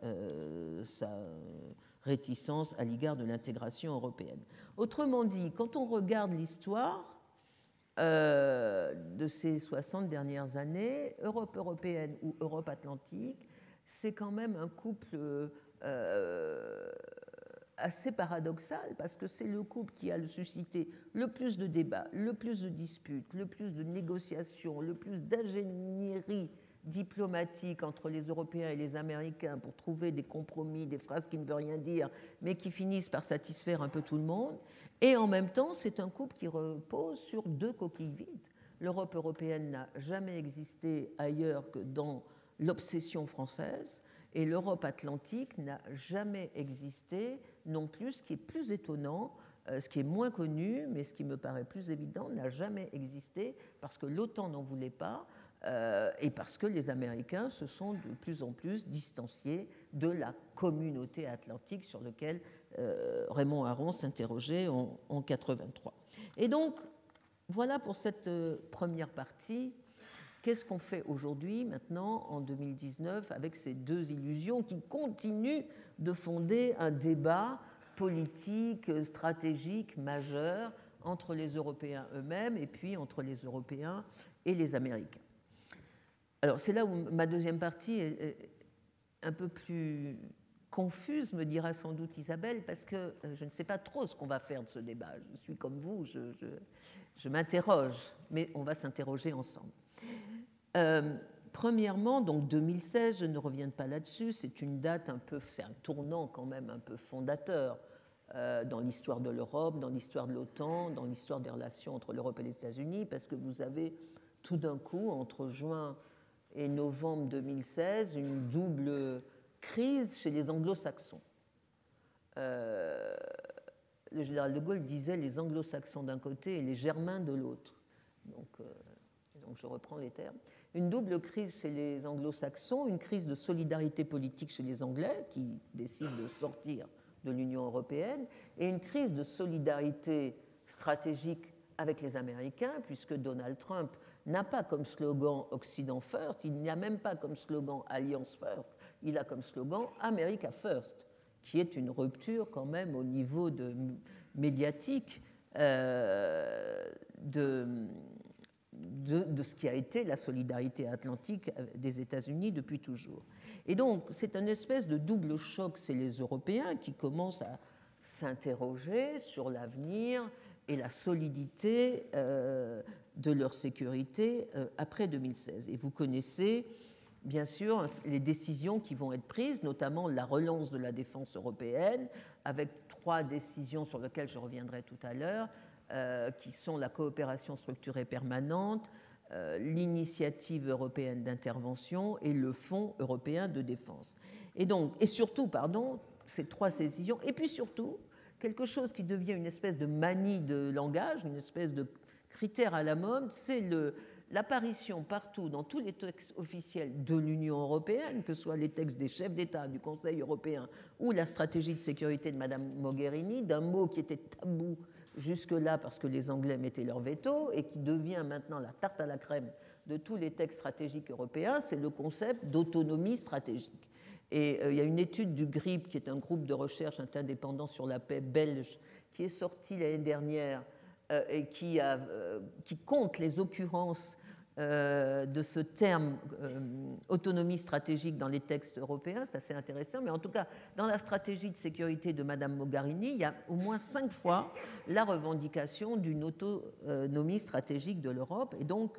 réticence à l'égard de l'intégration européenne. Autrement dit, quand on regarde l'histoire de ces 60 dernières années, Europe européenne ou Europe atlantique, c'est quand même un couple assez paradoxal, parce que c'est le couple qui a suscité le plus de débats, le plus de disputes, le plus de négociations, le plus d'ingénierie diplomatique entre les Européens et les Américains pour trouver des compromis, des phrases qui ne veulent rien dire, mais qui finissent par satisfaire un peu tout le monde. Et en même temps, c'est un couple qui repose sur deux coquilles vides. L'Europe européenne n'a jamais existé ailleurs que dans l'obsession française, et l'Europe atlantique n'a jamais existé non plus, ce qui est plus étonnant, ce qui est moins connu, mais ce qui me paraît plus évident, n'a jamais existé parce que l'OTAN n'en voulait pas, et parce que les Américains se sont de plus en plus distanciés de la communauté atlantique sur laquelle Raymond Aron s'interrogeait en 1983. Et donc, voilà pour cette première partie. Qu'est-ce qu'on fait aujourd'hui, maintenant, en 2019, avec ces deux illusions qui continuent de fonder un débat politique, stratégique, majeur entre les Européens eux-mêmes et puis entre les Européens et les Américains? Alors, c'est là où ma deuxième partie est un peu plus confuse, me dira sans doute Isabelle, parce que je ne sais pas trop ce qu'on va faire de ce débat. Je suis comme vous, je m'interroge, mais on va s'interroger ensemble. Premièrement, donc 2016, je ne reviens pas là-dessus, c'est une date un peu, c'est un tournant quand même un peu fondateur dans l'histoire de l'Europe, dans l'histoire de l'OTAN, dans l'histoire des relations entre l'Europe et les États-Unis, parce que vous avez tout d'un coup, entre juin et novembre 2016, une double crise chez les anglo-saxons. Le général de Gaulle disait les anglo-saxons d'un côté et les germains de l'autre. Donc je reprends les termes. Une double crise chez les anglo-saxons, une crise de solidarité politique chez les Anglais qui décident de sortir de l'Union européenne, et une crise de solidarité stratégique avec les Américains, puisque Donald Trump n'a pas comme slogan Occident First, il n'y a même pas comme slogan Alliance First, il a comme slogan America First, qui est une rupture quand même au niveau médiatique de ce qui a été la solidarité atlantique des États-Unis depuis toujours. Et donc, c'est une espèce de double choc chez les Européens qui commencent à s'interroger sur l'avenir et la solidité de leur sécurité après 2016. Et vous connaissez, bien sûr, les décisions qui vont être prises, notamment la relance de la défense européenne, avec 3 décisions sur lesquelles je reviendrai tout à l'heure, qui sont la coopération structurée permanente, l'initiative européenne d'intervention et le Fonds européen de défense. Et surtout, ces 3 décisions, et puis surtout, quelque chose qui devient une espèce de manie de langage, une espèce de critère à la mode, c'est l'apparition partout, dans tous les textes officiels de l'Union européenne, que ce soit les textes des chefs d'État, du Conseil européen ou la stratégie de sécurité de Mme Mogherini, d'un mot qui était tabou jusque-là parce que les Anglais mettaient leur veto et qui devient maintenant la tarte à la crème de tous les textes stratégiques européens, c'est le concept d'autonomie stratégique. Et il y a une étude du GRIP, qui est un groupe de recherche interdépendant sur la paix belge, qui est sortie l'année dernière et qui compte les occurrences de ce terme autonomie stratégique dans les textes européens. C'est assez intéressant, mais en tout cas, dans la stratégie de sécurité de Mme Mogherini, il y a au moins 5 fois la revendication d'une autonomie stratégique de l'Europe. Et donc,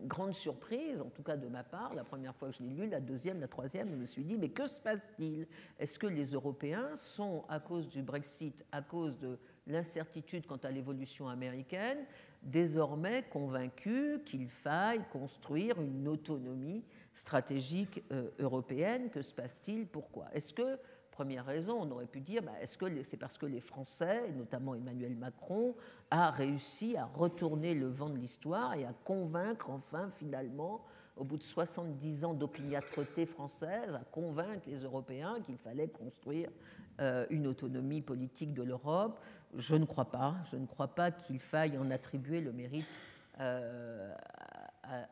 grande surprise, en tout cas de ma part, la première fois que je l'ai lu, la deuxième, la troisième, je me suis dit, mais que se passe-t-il? Est-ce que les Européens sont, à cause du Brexit, à cause de l'incertitude quant à l'évolution américaine, désormais convaincus qu'il faille construire une autonomie stratégique européenne? Que se passe-t-il? Pourquoi? Est-ce que, première raison, on aurait pu dire, est-ce que c'est parce que les Français, et notamment Emmanuel Macron, a réussi à retourner le vent de l'histoire et à convaincre enfin, finalement, au bout de 70 ans d'opiniâtreté française, à convaincre les Européens qu'il fallait construire une autonomie politique de l'Europe. Je ne crois pas. Je ne crois pas qu'il faille en attribuer le mérite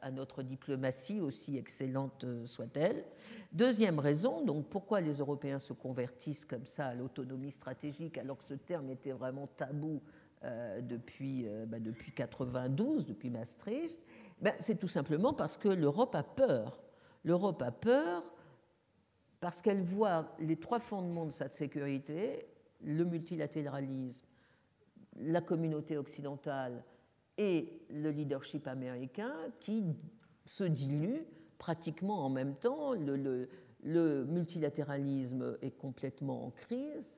à notre diplomatie, aussi excellente soit-elle. Deuxième raison, donc pourquoi les Européens se convertissent comme ça à l'autonomie stratégique alors que ce terme était vraiment tabou depuis 92, depuis Maastricht, c'est tout simplement parce que l'Europe a peur. L'Europe a peur parce qu'elle voit les trois fondements de sa sécurité, le multilatéralisme, la communauté occidentale et le leadership américain qui se diluent pratiquement en même temps. Le multilatéralisme est complètement en crise,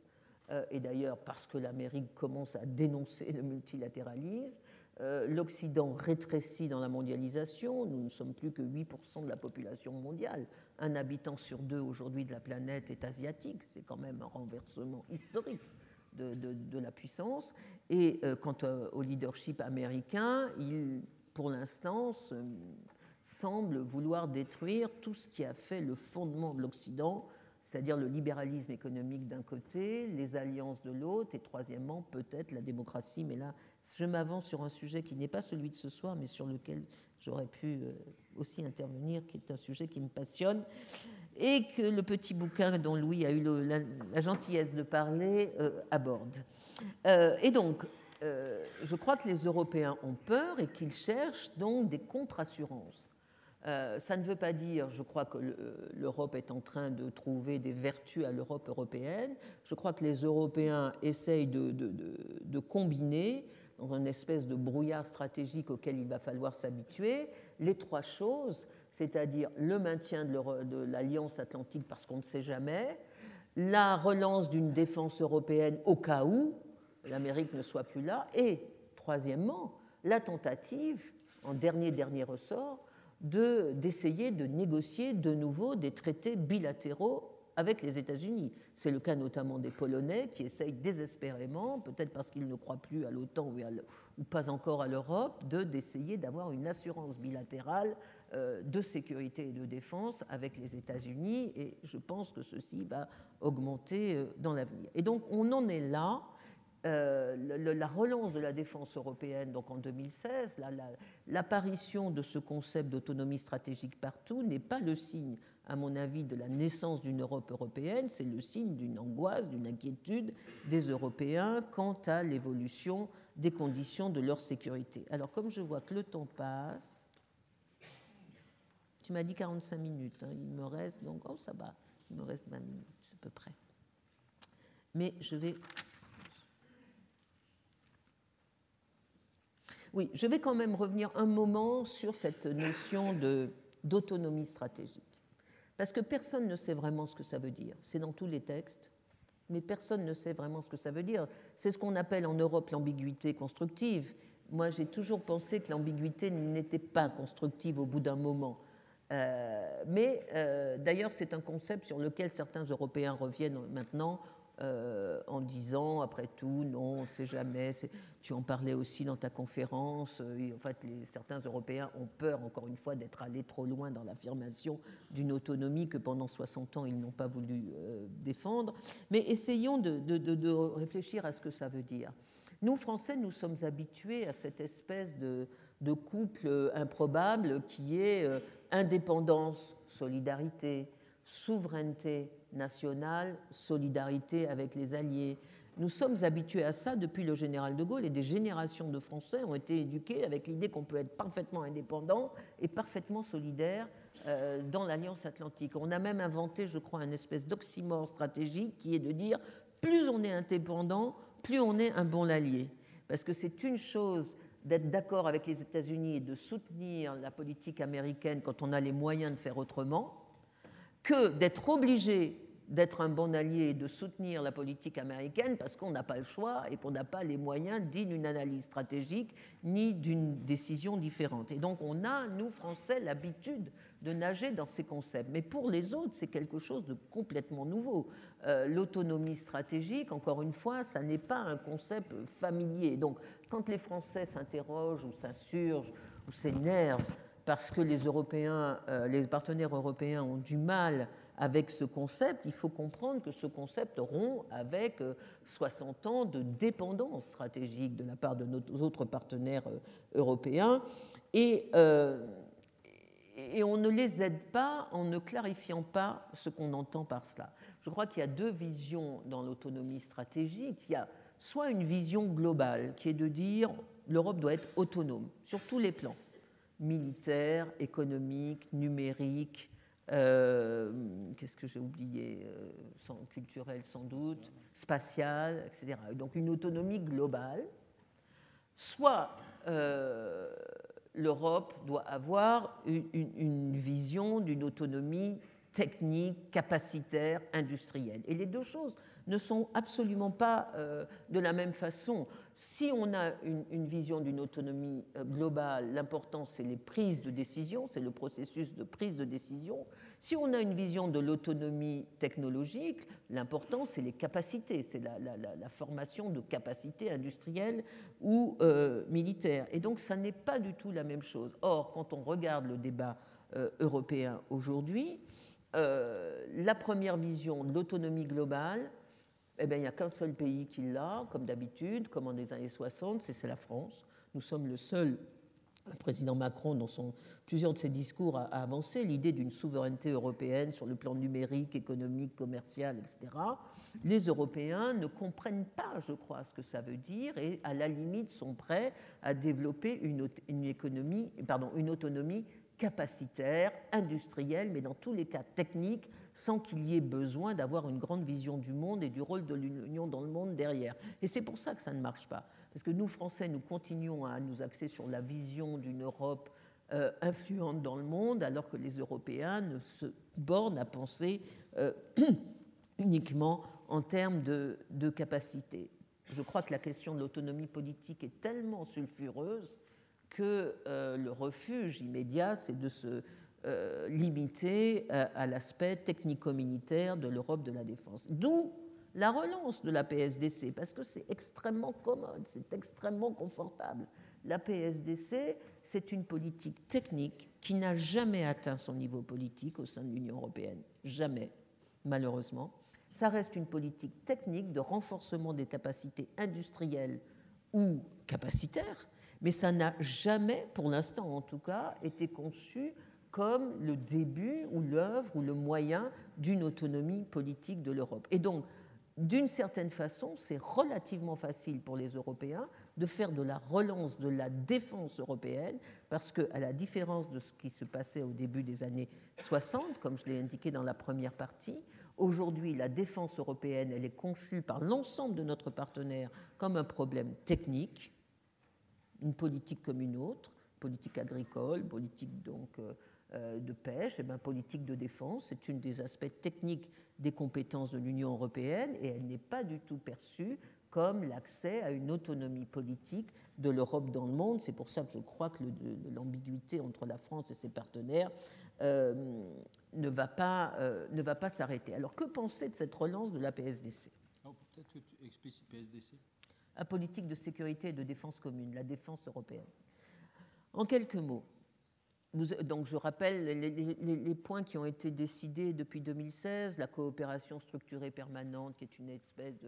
et d'ailleurs parce que l'Amérique commence à dénoncer le multilatéralisme. L'Occident rétrécit dans la mondialisation. Nous ne sommes plus que 8% de la population mondiale. Un habitant sur deux aujourd'hui de la planète est asiatique. C'est quand même un renversement historique de la puissance. Et quant au leadership américain, il, pour l'instant, semble vouloir détruire tout ce qui a fait le fondement de l'Occident, c'est-à-dire le libéralisme économique d'un côté, les alliances de l'autre, et troisièmement, peut-être la démocratie. Mais là, je m'avance sur un sujet qui n'est pas celui de ce soir, mais sur lequel j'aurais pu aussi intervenir, qui est un sujet qui me passionne, et que le petit bouquin dont Louis a eu la gentillesse de parler aborde. Et donc, je crois que les Européens ont peur et qu'ils cherchent donc des contre-assurances. Ça ne veut pas dire, je crois, que l'Europe est en train de trouver des vertus à l'Europe européenne. Je crois que les Européens essayent de combiner, dans une espèce de brouillard stratégique auquel il va falloir s'habituer, les trois choses, c'est-à-dire le maintien de l'Alliance atlantique parce qu'on ne sait jamais, la relance d'une défense européenne au cas où l'Amérique ne soit plus là, et troisièmement, la tentative, en dernier ressort, d'essayer de négocier de nouveau des traités bilatéraux avec les États-Unis. C'est le cas notamment des Polonais qui essayent désespérément, peut-être parce qu'ils ne croient plus à l'OTAN ou pas encore à l'Europe, d'essayer d'avoir une assurance bilatérale de sécurité et de défense avec les États-Unis, et je pense que ceci va augmenter dans l'avenir. Et donc on en est là. La relance de la défense européenne, donc en 2016, l'apparition de ce concept d'autonomie stratégique partout n'est pas le signe, à mon avis, de la naissance d'une Europe européenne, c'est le signe d'une angoisse, d'une inquiétude des Européens quant à l'évolution des conditions de leur sécurité. Alors, comme je vois que le temps passe, tu m'as dit 45 minutes, hein, il me reste, donc, oh ça va, il me reste 20 minutes à peu près. Mais je vais... Oui, je vais quand même revenir un moment sur cette notion d'autonomie stratégique. Parce que personne ne sait vraiment ce que ça veut dire. C'est dans tous les textes, mais personne ne sait vraiment ce que ça veut dire. C'est ce qu'on appelle en Europe l'ambiguïté constructive. Moi, j'ai toujours pensé que l'ambiguïté n'était pas constructive au bout d'un moment. Mais d'ailleurs, c'est un concept sur lequel certains Européens reviennent maintenant en disant, après tout, non, on ne sait jamais. Tu en parlais aussi dans ta conférence. En fait, certains Européens ont peur, encore une fois, d'être allés trop loin dans l'affirmation d'une autonomie que pendant 60 ans, ils n'ont pas voulu défendre. Mais essayons de réfléchir à ce que ça veut dire. Nous, Français, nous sommes habitués à cette espèce de couple improbable qui est indépendance, solidarité, souveraineté nationale, solidarité avec les alliés. Nous sommes habitués à ça depuis le général de Gaulle, et des générations de Français ont été éduqués avec l'idée qu'on peut être parfaitement indépendant et parfaitement solidaire dans l'Alliance atlantique. On a même inventé, je crois, une espèce d'oxymore stratégique qui est de dire plus on est indépendant, plus on est un bon allié. Parce que c'est une chose d'être d'accord avec les États-Unis et de soutenir la politique américaine quand on a les moyens de faire autrement, que d'être obligé d'être un bon allié et de soutenir la politique américaine parce qu'on n'a pas le choix et qu'on n'a pas les moyens ni d'une analyse stratégique ni d'une décision différente. Et donc on a, nous Français, l'habitude de nager dans ces concepts. Mais pour les autres, c'est quelque chose de complètement nouveau. L'autonomie stratégique, encore une fois, ça n'est pas un concept familier. Donc quand les Français s'interrogent ou s'insurgent ou s'énervent parce que les Européens, les partenaires européens ont du mal avec ce concept, il faut comprendre que ce concept rompt avec 60 ans de dépendance stratégique de la part de nos autres partenaires européens. Et on ne les aide pas en ne clarifiant pas ce qu'on entend par cela. Je crois qu'il y a deux visions dans l'autonomie stratégique. Il y a soit une vision globale qui est de dire l'Europe doit être autonome sur tous les plans, militaire, économique, numérique, qu'est-ce que j'ai oublié, culturel sans doute, spatial, etc. Donc une autonomie globale. Soit l'Europe doit avoir une vision d'une autonomie technique, capacitaire, industrielle. Et les deux choses ne sont absolument pas de la même façon. Si on a une vision d'une autonomie globale, l'important c'est les prises de décision, c'est le processus de prise de décision. Si on a une vision de l'autonomie technologique, l'important c'est les capacités, c'est la formation de capacités industrielles ou militaires. Et donc ça n'est pas du tout la même chose. Or, quand on regarde le débat européen aujourd'hui, la première vision de l'autonomie globale, eh bien, il n'y a qu'un seul pays qui l'a, comme d'habitude, comme en les années 60, c'est la France. Nous sommes le seul, le président Macron, dans plusieurs de ses discours, a avancé l'idée d'une souveraineté européenne sur le plan numérique, économique, commercial, etc. Les Européens ne comprennent pas, je crois, ce que ça veut dire et, à la limite, sont prêts à développer une autonomie capacitaire, industrielle, mais dans tous les cas technique, sans qu'il y ait besoin d'avoir une grande vision du monde et du rôle de l'Union dans le monde derrière. Et c'est pour ça que ça ne marche pas. Parce que nous, Français, nous continuons à nous axer sur la vision d'une Europe influente dans le monde, alors que les Européens ne se bornent à penser uniquement en termes de capacité. Je crois que la question de l'autonomie politique est tellement sulfureuse que le refuge immédiat, c'est de se limiter à l'aspect technico-militaire de l'Europe de la défense. D'où la relance de la PSDC, parce que c'est extrêmement commode, c'est extrêmement confortable. La PSDC, c'est une politique technique qui n'a jamais atteint son niveau politique au sein de l'Union européenne. Jamais, malheureusement. Ça reste une politique technique de renforcement des capacités industrielles ou capacitaires, mais ça n'a jamais, pour l'instant en tout cas, été conçu comme le début ou l'œuvre ou le moyen d'une autonomie politique de l'Europe. Et donc, d'une certaine façon, c'est relativement facile pour les Européens de faire de la relance de la défense européenne, parce qu'à la différence de ce qui se passait au début des années 60, comme je l'ai indiqué dans la première partie, aujourd'hui, la défense européenne, elle est conçue par l'ensemble de notre partenaire comme un problème technique, une politique comme une autre, politique agricole, politique donc de pêche, et bien, politique de défense, c'est une des aspects techniques des compétences de l'Union européenne et elle n'est pas du tout perçue comme l'accès à une autonomie politique de l'Europe dans le monde. C'est pour ça que je crois que l'ambiguïté entre la France et ses partenaires ne va pas s'arrêter. Alors, que penser de cette relance de la PSDC? Peut-être que tu explicites PSDC. La politique de sécurité et de défense commune, la défense européenne. En quelques mots, donc je rappelle les points qui ont été décidés depuis 2016, la coopération structurée permanente, qui est une espèce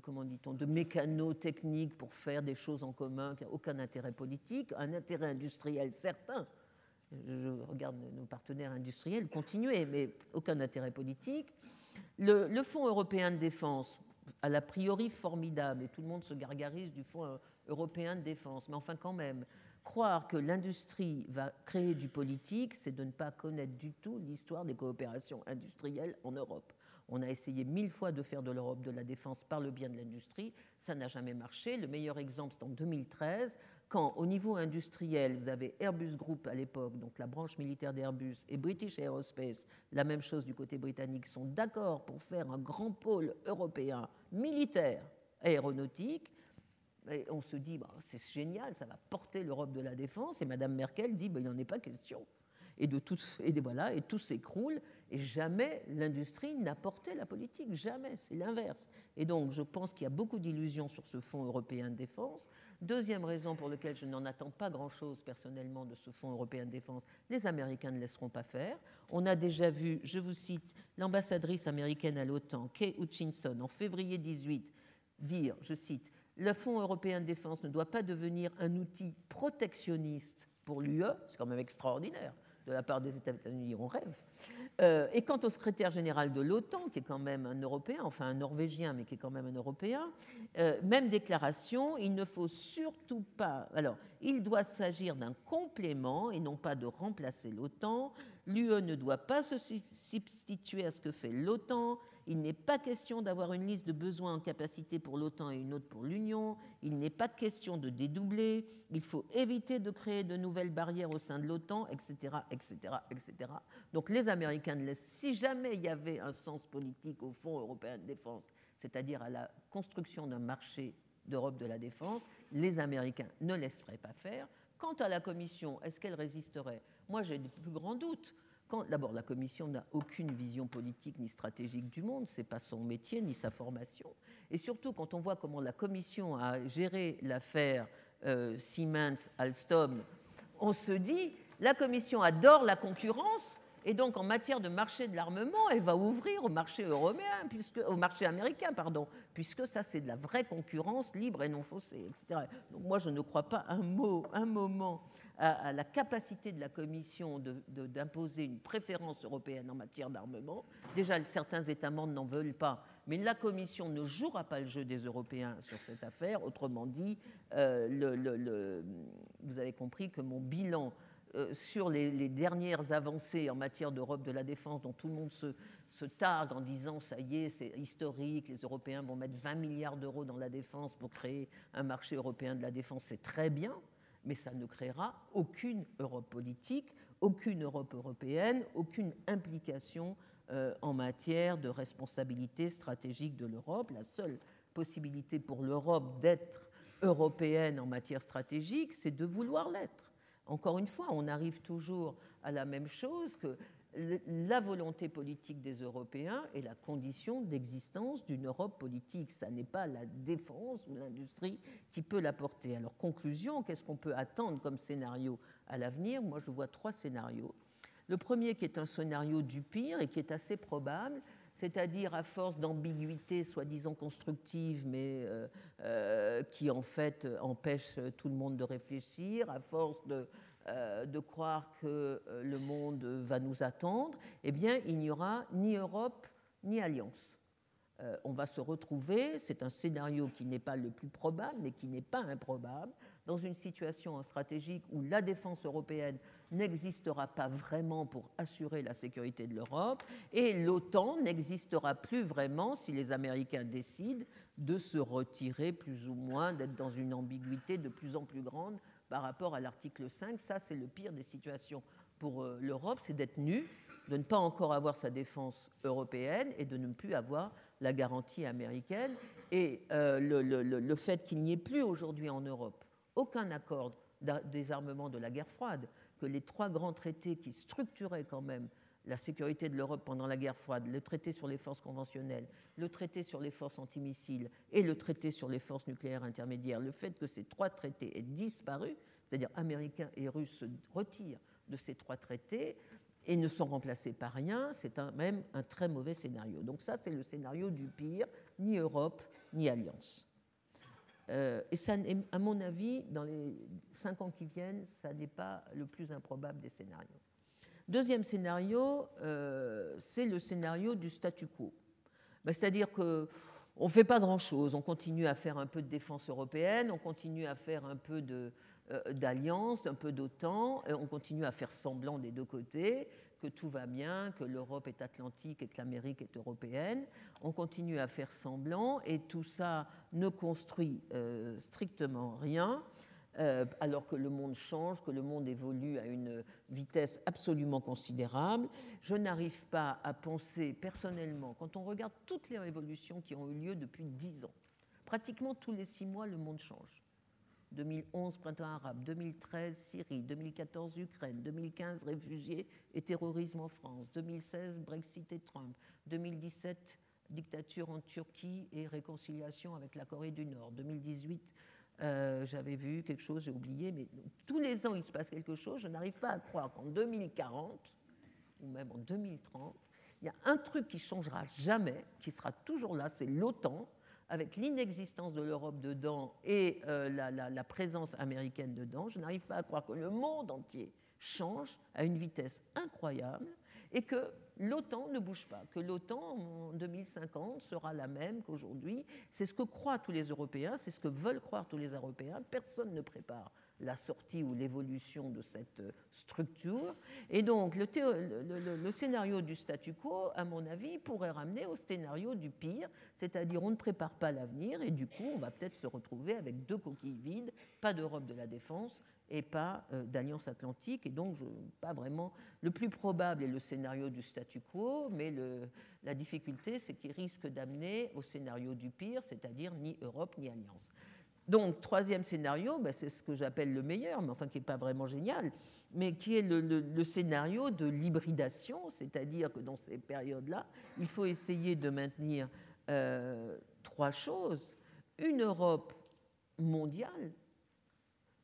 comment dit-on, de mécano-technique pour faire des choses en commun, qui n'a aucun intérêt politique, un intérêt industriel certain. Je regarde nos partenaires industriels continuer, mais aucun intérêt politique. Le Fonds européen de défense, a l'a priori formidable, et tout le monde se gargarise du Fonds européen de défense, mais enfin quand même, croire que l'industrie va créer du politique, c'est de ne pas connaître du tout l'histoire des coopérations industrielles en Europe. On a essayé 1000 fois de faire de l'Europe de la défense par le biais de l'industrie, ça n'a jamais marché. Le meilleur exemple, c'est en 2013, quand, au niveau industriel, vous avez Airbus Group à l'époque, donc la branche militaire d'Airbus, et British Aerospace, la même chose du côté britannique, sont d'accord pour faire un grand pôle européen militaire aéronautique, et on se dit, bah, c'est génial, ça va porter l'Europe de la défense, et Mme Merkel dit, bah, il n'en est pas question. Et voilà, et tout s'écroule, et jamais l'industrie n'a porté la politique, jamais, c'est l'inverse. Et donc, je pense qu'il y a beaucoup d'illusions sur ce Fonds européen de défense. Deuxième raison pour laquelle je n'en attends pas grand-chose personnellement de ce Fonds européen de défense, les Américains ne laisseront pas faire. On a déjà vu, je vous cite, l'ambassadrice américaine à l'OTAN, Kay Hutchinson, en février 2018, dire, je cite, « Le Fonds européen de défense ne doit pas devenir un outil protectionniste pour l'UE », c'est quand même extraordinaire, de la part des États-Unis, on rêve. Et quant au secrétaire général de l'OTAN, qui est quand même un Européen, enfin un Norvégien, mais qui est quand même un Européen, même déclaration, il ne faut surtout pas... Alors, il doit s'agir d'un complément et non pas de remplacer l'OTAN. L'UE ne doit pas se substituer à ce que fait l'OTAN. Il n'est pas question d'avoir une liste de besoins en capacité pour l'OTAN et une autre pour l'Union. Il n'est pas question de dédoubler. Il faut éviter de créer de nouvelles barrières au sein de l'OTAN, etc., etc., etc. Donc les Américains ne laissent, si jamais il y avait un sens politique au Fonds européen de défense, c'est-à-dire à la construction d'un marché d'Europe de la défense, les Américains ne laisseraient pas faire. Quant à la Commission, est-ce qu'elle résisterait? Moi, j'ai des plus grands doutes. D'abord, la Commission n'a aucune vision politique ni stratégique du monde, ce n'est pas son métier ni sa formation. Et surtout, quand on voit comment la Commission a géré l'affaire Siemens-Alstom, on se dit, la Commission adore la concurrence, et donc en matière de marché de l'armement, elle va ouvrir au marché américain, puisque ça c'est de la vraie concurrence libre et non faussée, etc. Donc moi je ne crois pas un moment à la capacité de la Commission d'imposer une préférence européenne en matière d'armement. Déjà certains États membres n'en veulent pas, mais la Commission ne jouera pas le jeu des Européens sur cette affaire. Autrement dit, vous avez compris que mon bilan sur les dernières avancées en matière d'Europe de la défense dont tout le monde se targue en disant ça y est, c'est historique, les Européens vont mettre 20 milliards d'euros dans la défense pour créer un marché européen de la défense, c'est très bien, mais ça ne créera aucune Europe politique, aucune Europe européenne, aucune implication en matière de responsabilité stratégique de l'Europe. La seule possibilité pour l'Europe d'être européenne en matière stratégique, c'est de vouloir l'être. Encore une fois, on arrive toujours à la même chose, que la volonté politique des Européens est la condition d'existence d'une Europe politique. Ça n'est pas la défense ou l'industrie qui peut l'apporter. Alors, conclusion, qu'est-ce qu'on peut attendre comme scénario à l'avenir? Moi, je vois 3 scénarios. Le premier qui est un scénario du pire et qui est assez probable, c'est-à-dire à force d'ambiguïté soi-disant constructive, mais qui en fait empêche tout le monde de réfléchir, à force de croire que le monde va nous attendre, eh bien, il n'y aura ni Europe ni alliance. On va se retrouver, c'est un scénario qui n'est pas le plus probable, mais qui n'est pas improbable, dans une situation stratégique où la défense européenne n'existera pas vraiment pour assurer la sécurité de l'Europe, et l'OTAN n'existera plus vraiment si les Américains décident de se retirer plus ou moins, d'être dans une ambiguïté de plus en plus grande par rapport à l'article 5. Ça, c'est le pire des situations pour l'Europe, c'est d'être nue, de ne pas encore avoir sa défense européenne et de ne plus avoir la garantie américaine. Et le fait qu'il n'y ait plus aujourd'hui en Europe aucun accord de désarmement de la guerre froide, que les 3 grands traités qui structuraient quand même la sécurité de l'Europe pendant la guerre froide, le traité sur les forces conventionnelles, le traité sur les forces antimissiles et le traité sur les forces nucléaires intermédiaires, le fait que ces 3 traités aient disparu, c'est-à-dire américains et russes se retirent de ces 3 traités et ne sont remplacés par rien, c'est même un très mauvais scénario. Donc ça, c'est le scénario du pire, ni Europe, ni alliance. Et ça, à mon avis, dans les 5 ans qui viennent, ça n'est pas le plus improbable des scénarios. Deuxième scénario, c'est le scénario du statu quo. C'est-à-dire qu'on ne fait pas grand-chose, on continue à faire un peu de défense européenne, on continue à faire un peu d'alliance, un peu d'OTAN, on continue à faire semblant des 2 côtés, que tout va bien, que l'Europe est atlantique et que l'Amérique est européenne. On continue à faire semblant et tout ça ne construit strictement rien. alors que le monde change, que le monde évolue à une vitesse absolument considérable. Je n'arrive pas à penser personnellement, quand on regarde toutes les révolutions qui ont eu lieu depuis 10 ans, pratiquement tous les 6 mois, le monde change. 2011, printemps arabe, 2013, Syrie, 2014, Ukraine, 2015, réfugiés et terrorisme en France, 2016, Brexit et Trump, 2017, dictature en Turquie et réconciliation avec la Corée du Nord, 2018, j'avais vu quelque chose, j'ai oublié, mais tous les ans, il se passe quelque chose. Je n'arrive pas à croire qu'en 2040, ou même en 2030, il y a un truc qui ne changera jamais, qui sera toujours là, c'est l'OTAN, avec l'inexistence de l'Europe dedans et la présence américaine dedans. Je n'arrive pas à croire que le monde entier change à une vitesse incroyable et que l'OTAN ne bouge pas, que l'OTAN en 2050 sera la même qu'aujourd'hui. C'est ce que croient tous les Européens, c'est ce que veulent croire tous les Européens. Personne ne prépare la sortie ou l'évolution de cette structure. Et donc, le scénario du statu quo, à mon avis, pourrait ramener au scénario du pire, c'est-à-dire on ne prépare pas l'avenir et du coup, on va peut-être se retrouver avec 2 coquilles vides, pas d'Europe de la défense et pas d'alliance atlantique. Et donc, pas vraiment. Le plus probable est le scénario du statu quo, mais la difficulté, c'est qu'il risque d'amener au scénario du pire, c'est-à-dire ni Europe ni alliance. Donc, troisième scénario, ben, c'est ce que j'appelle le meilleur, mais enfin qui n'est pas vraiment génial, mais qui est le scénario de l'hybridation, c'est-à-dire que dans ces périodes-là, il faut essayer de maintenir 3 choses. Une Europe mondiale,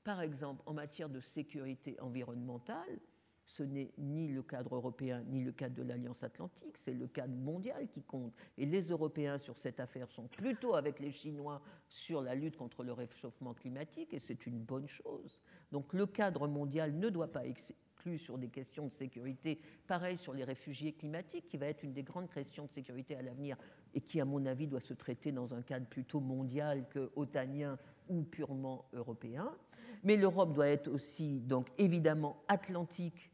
par exemple en matière de sécurité environnementale, ce n'est ni le cadre européen ni le cadre de l'Alliance atlantique, c'est le cadre mondial qui compte. Et les Européens sur cette affaire sont plutôt avec les Chinois sur la lutte contre le réchauffement climatique, et c'est une bonne chose. Donc le cadre mondial ne doit pas exclure sur des questions de sécurité, pareil sur les réfugiés climatiques, qui va être une des grandes questions de sécurité à l'avenir, et qui, à mon avis, doit se traiter dans un cadre plutôt mondial que otanien ou purement européen. Mais l'Europe doit être aussi, donc évidemment, atlantique,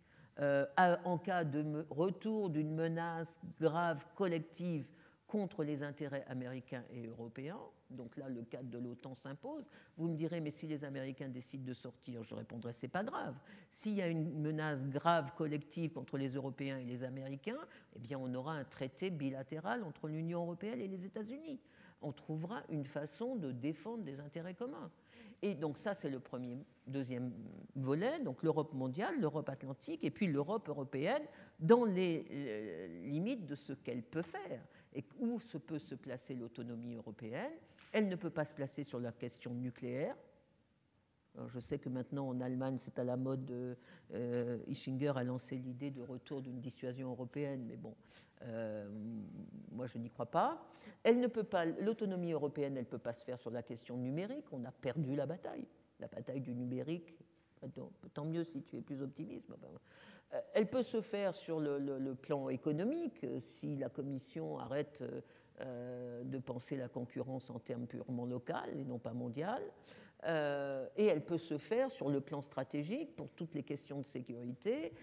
en cas de retour d'une menace grave collective contre les intérêts américains et européens. Donc là, le cadre de l'OTAN s'impose. Vous me direz, mais si les Américains décident de sortir, je répondrai, c'est pas grave. S'il y a une menace grave collective contre les Européens et les Américains, eh bien, on aura un traité bilatéral entre l'Union européenne et les États-Unis. On trouvera une façon de défendre des intérêts communs. Et donc ça, c'est le deuxième volet, donc l'Europe mondiale, l'Europe atlantique, et puis l'Europe européenne, dans les limites de ce qu'elle peut faire, et où peut se placer l'autonomie européenne. Elle ne peut pas se placer sur la question nucléaire. Alors je sais que maintenant en Allemagne c'est à la mode, Ischinger a lancé l'idée de retour d'une dissuasion européenne, mais bon, moi je n'y crois pas. Elle ne peut pas, l'autonomie européenne, elle ne peut pas se faire sur la question numérique, on a perdu la bataille du numérique, tant mieux si tu es plus optimiste. Elle peut se faire sur le plan économique, si la Commission arrête de penser la concurrence en termes purement locaux et non pas mondial. Et elle peut se faire sur le plan stratégique pour toutes les questions de sécurité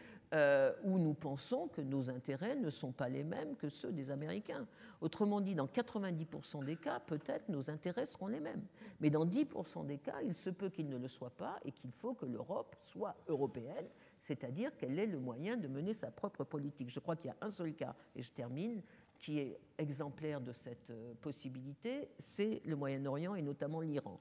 où nous pensons que nos intérêts ne sont pas les mêmes que ceux des Américains. Autrement dit, dans 90% des cas, peut-être nos intérêts seront les mêmes. Mais dans 10% des cas, il se peut qu'ils ne le soient pas et qu'il faut que l'Europe soit européenne, c'est-à-dire qu'elle ait le moyen de mener sa propre politique. Je crois qu'il y a un seul cas, et je termine, qui est exemplaire de cette possibilité, c'est le Moyen-Orient et notamment l'Iran.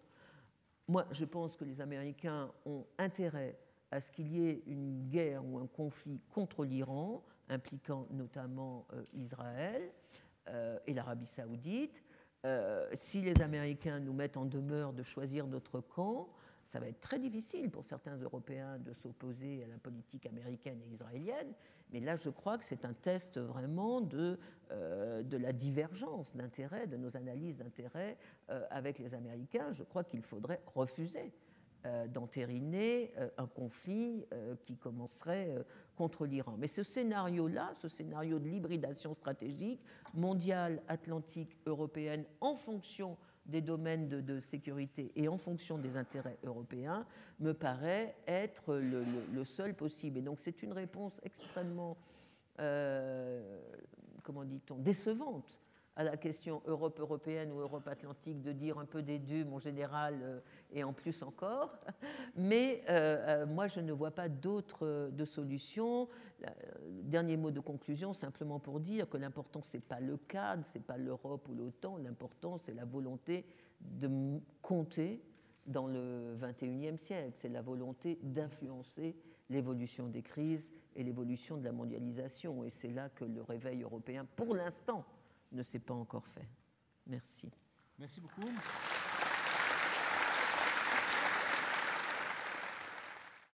Moi, je pense que les Américains ont intérêt à ce qu'il y ait une guerre ou un conflit contre l'Iran, impliquant notamment Israël et l'Arabie saoudite. Si les Américains nous mettent en demeure de choisir notre camp, ça va être très difficile pour certains Européens de s'opposer à la politique américaine et israélienne, mais là je crois que c'est un test vraiment de la divergence d'intérêts, de nos analyses d'intérêts avec les Américains. Je crois qu'il faudrait refuser d'entériner un conflit qui commencerait contre l'Iran. Mais ce scénario-là, ce scénario de l'hybridation stratégique mondiale, atlantique, européenne, en fonction des domaines de sécurité et en fonction des intérêts européens, me paraît être le seul possible. Et donc c'est une réponse extrêmement, comment dit-on, décevante à la question Europe européenne ou Europe atlantique de dire un peu des deux, mon général, et en plus encore. Mais moi, je ne vois pas d'autre solution. Dernier mot de conclusion, simplement pour dire que l'important, ce n'est pas le cadre, ce n'est pas l'Europe ou l'OTAN, l'important, c'est la volonté de compter dans le XXIe siècle, c'est la volonté d'influencer l'évolution des crises et l'évolution de la mondialisation. Et c'est là que le réveil européen, pour l'instant, ne s'est pas encore fait. Merci. Merci beaucoup.